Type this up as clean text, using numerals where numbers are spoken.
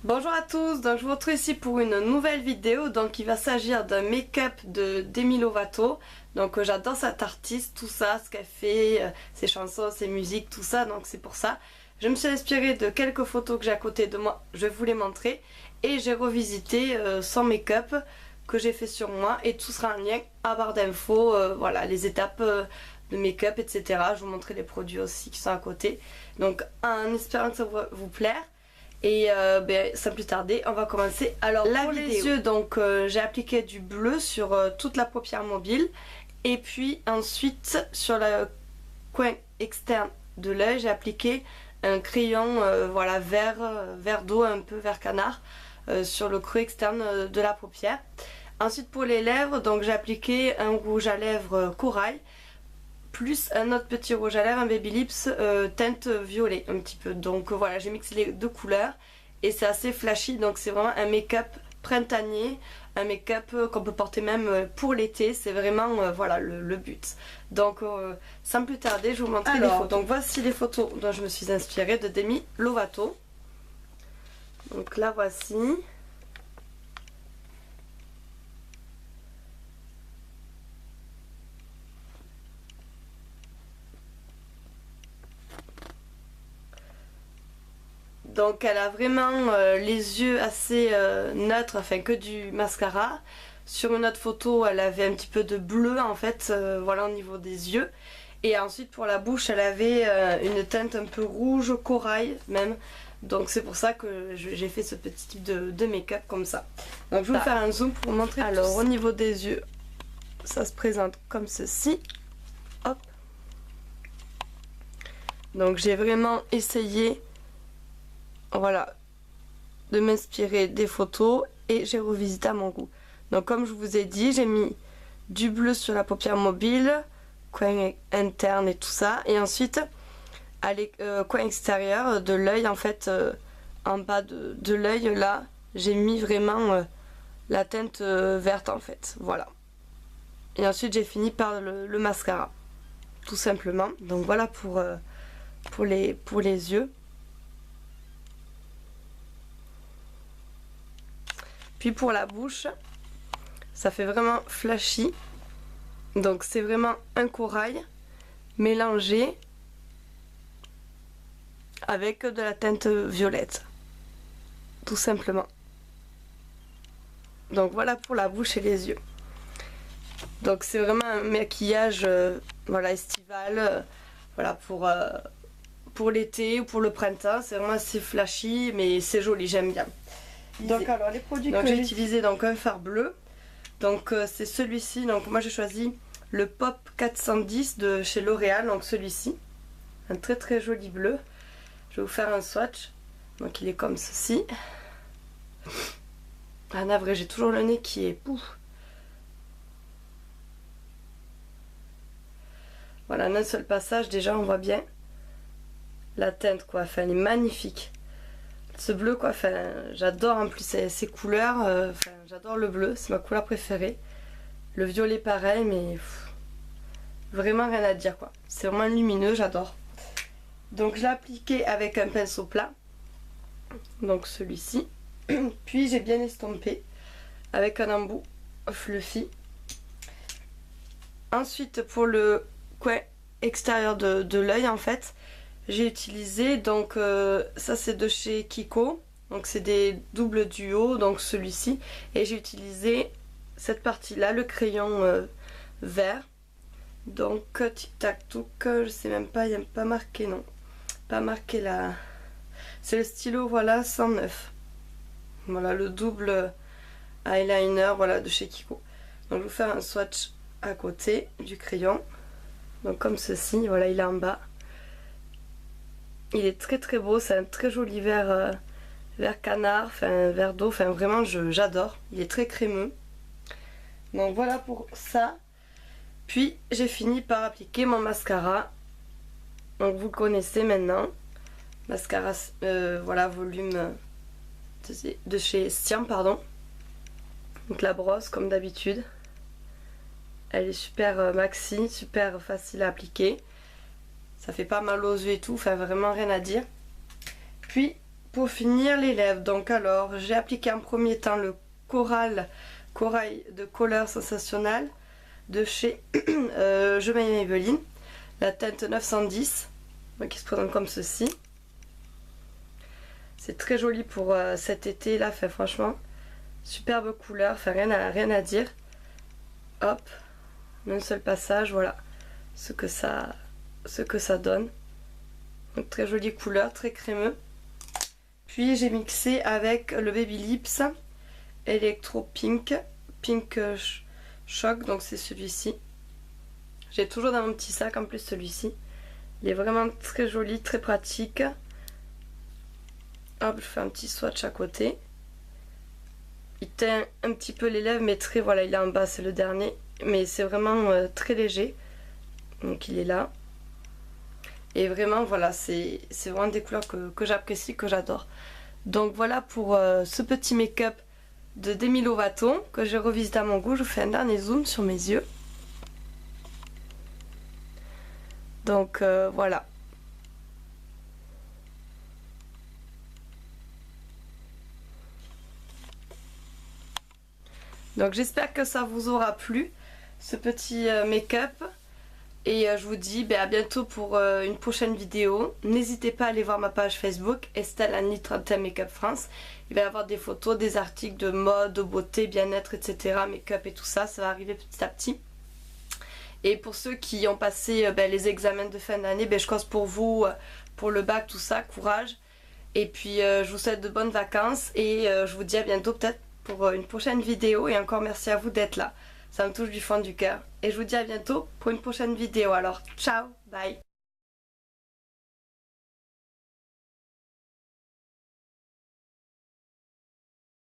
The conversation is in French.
Bonjour à tous, donc je vous retrouve ici pour une nouvelle vidéo. Donc il va s'agir d'un make-up de Demi Lovato. Donc j'adore cette artiste, tout ça, ce qu'elle fait, ses chansons, ses musiques, tout ça, donc c'est pour ça. Je me suis inspirée de quelques photos que j'ai à côté de moi, je vais vous les montrer. Et j'ai revisité son make-up que j'ai fait sur moi et tout sera en lien à barre d'infos, voilà les étapes de make-up, etc. Je vous montrerai les produits aussi qui sont à côté. Donc en espérant que ça va vous plaire. Et sans plus tarder, on va commencer. Alors pour les yeux, donc j'ai appliqué du bleu sur toute la paupière mobile. Et puis ensuite sur le coin externe de l'œil, j'ai appliqué un crayon voilà, vert d'eau, un peu vert canard, sur le creux externe de la paupière. Ensuite pour les lèvres, donc j'ai appliqué un rouge à lèvres corail, plus un autre petit rouge à lèvres, un Baby Lips teinte violet un petit peu. Donc voilà, j'ai mixé les deux couleurs et c'est assez flashy, donc c'est vraiment un make-up printanier, un make-up qu'on peut porter même pour l'été, c'est vraiment voilà le but. Donc sans plus tarder, je vous montre les photos. Donc voici les photos dont je me suis inspirée de Demi Lovato. Donc là voici. Donc elle a vraiment les yeux assez neutres, enfin que du mascara. Sur une autre photo elle avait un petit peu de bleu en fait, voilà au niveau des yeux. Et ensuite pour la bouche elle avait une teinte un peu rouge, corail même. Donc c'est pour ça que j'ai fait ce petit type de make-up comme ça. Donc je vais vous faire un zoom pour vous montrer. Alors au niveau des yeux, ça se présente comme ceci. Hop. Donc j'ai vraiment essayé, voilà, de m'inspirer des photos et j'ai revisité à mon goût. Donc comme je vous ai dit, j'ai mis du bleu sur la paupière mobile, coin interne et tout ça, et ensuite à coin extérieur de l'œil, en fait en bas de l'œil là, j'ai mis vraiment la teinte verte en fait, voilà. Et ensuite j'ai fini par le mascara, tout simplement. Donc voilà pour les yeux. Puis pour la bouche, ça fait vraiment flashy. Donc c'est vraiment un corail mélangé avec de la teinte violette. Tout simplement. Donc voilà pour la bouche et les yeux. Donc c'est vraiment un maquillage voilà, estival, voilà, pour l'été ou pour le printemps. C'est vraiment assez flashy mais c'est joli, j'aime bien. Donc alors les produits que j'ai utilisé, donc un fard bleu, donc c'est celui-ci. Donc moi j'ai choisi le Pop 410 de chez L'Oréal, donc celui-ci, un très très joli bleu. Je vais vous faire un swatch. Donc il est comme ceci. Ah navré, j'ai toujours le nez qui est pouf. Voilà, en un seul passage déjà on voit bien la teinte quoi, enfin elle est magnifique. Ce bleu quoi, enfin j'adore en plus ces couleurs, enfin j'adore le bleu, c'est ma couleur préférée. Le violet pareil, mais vraiment rien à dire quoi. C'est vraiment lumineux, j'adore. Donc je l'ai appliqué avec un pinceau plat, donc celui-ci. Puis j'ai bien estompé avec un embout fluffy. Ensuite pour le coin extérieur de l'œil en fait, j'ai utilisé, donc ça c'est de chez Kiko, donc c'est des doubles duos, donc celui-ci, et j'ai utilisé cette partie là, le crayon vert, donc tic tac touc, je sais même pas, il n'y a pas marqué, non, pas marqué là, c'est le stylo, voilà, 109, voilà le double eyeliner, voilà, de chez Kiko. Donc je vais vous faire un swatch à côté du crayon, donc comme ceci, voilà, il est en bas. Il est très très beau, c'est un très joli vert, vert canard, enfin vert d'eau, enfin vraiment j'adore. Il est très crémeux. Donc voilà pour ça. Puis j'ai fini par appliquer mon mascara. Donc vous le connaissez maintenant. Mascara voilà, volume de chez Stian, pardon. Donc la brosse comme d'habitude. Elle est super maxi, super facile à appliquer. Ça fait pas mal aux yeux et tout, enfin vraiment rien à dire. Puis pour finir les lèvres, donc alors j'ai appliqué en premier temps le corail de Color Sensationnel de chez Je m'aime Maybelline, la teinte 910, donc qui se présente comme ceci. C'est très joli pour cet été là, fait franchement superbe couleur, fait rien à dire. Hop, un seul passage, voilà ce que ça donne. Donc très jolie couleur, très crémeux. Puis j'ai mixé avec le Baby Lips Electro Pink Shock, donc c'est celui-ci. J'ai toujours dans mon petit sac en plus celui-ci. Il est vraiment très joli, très pratique. Hop, je fais un petit swatch à côté. Il teint un petit peu les lèvres, mais très, voilà, il est en bas, c'est le dernier. Mais c'est vraiment très léger. Donc il est là. Et vraiment, voilà, c'est vraiment des couleurs que j'apprécie, que j'adore. Donc voilà pour ce petit make-up de Demi Lovato que j'ai revisité à mon goût. Je vous fais un dernier zoom sur mes yeux. Donc voilà. Donc j'espère que ça vous aura plu, ce petit make-up. Et je vous dis à bientôt pour une prochaine vidéo. N'hésitez pas à aller voir ma page Facebook, Estelle Annie 31 Make-up France. Il va y avoir des photos, des articles de mode, de beauté, bien-être, etc. Make-up et tout ça, ça va arriver petit à petit. Et pour ceux qui ont passé les examens de fin d'année, je pense pour vous, pour le bac, tout ça, courage. Et puis je vous souhaite de bonnes vacances et je vous dis à bientôt peut-être pour une prochaine vidéo. Et encore merci à vous d'être là. Ça me touche du fond du cœur. Et je vous dis à bientôt pour une prochaine vidéo. Alors, ciao, bye.